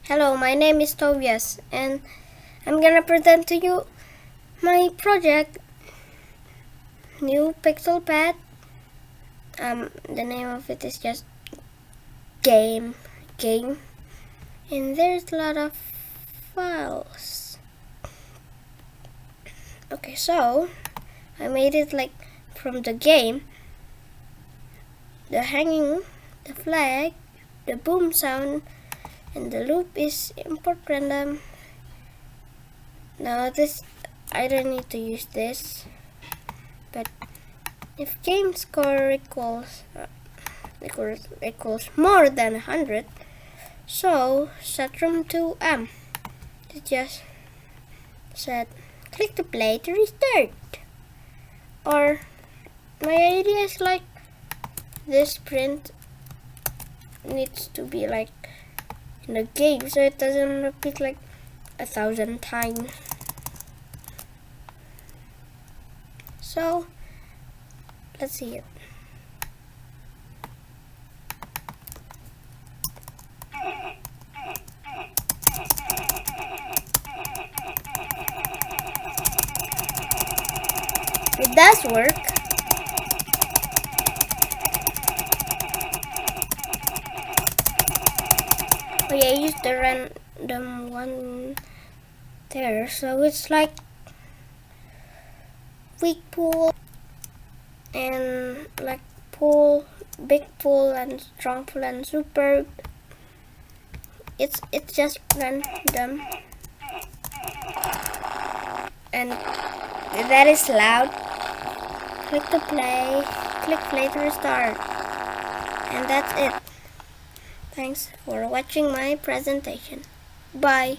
Hello, my name is Tobias and I'm gonna present to you my project, new PixelPad. The name of it is just game, and there's a lot of files. Okay, so I made it like from the game, the hanging, the flag, the boom sound, and the loop is import random. Now this, I don't need to use this, but if game score equals more than 100, so set room to M. It just said click to play to restart. Or my idea is like this print needs to be like in the game so it doesn't repeat like 1,000 times. So let's see it. It does work. Oh yeah, I used the random one there, so it's like weak pull and like pull, big pull and strong pull and super. It's just random, and that is loud. Click to play, click play to restart, and that's it. Thanks for watching my presentation. Bye.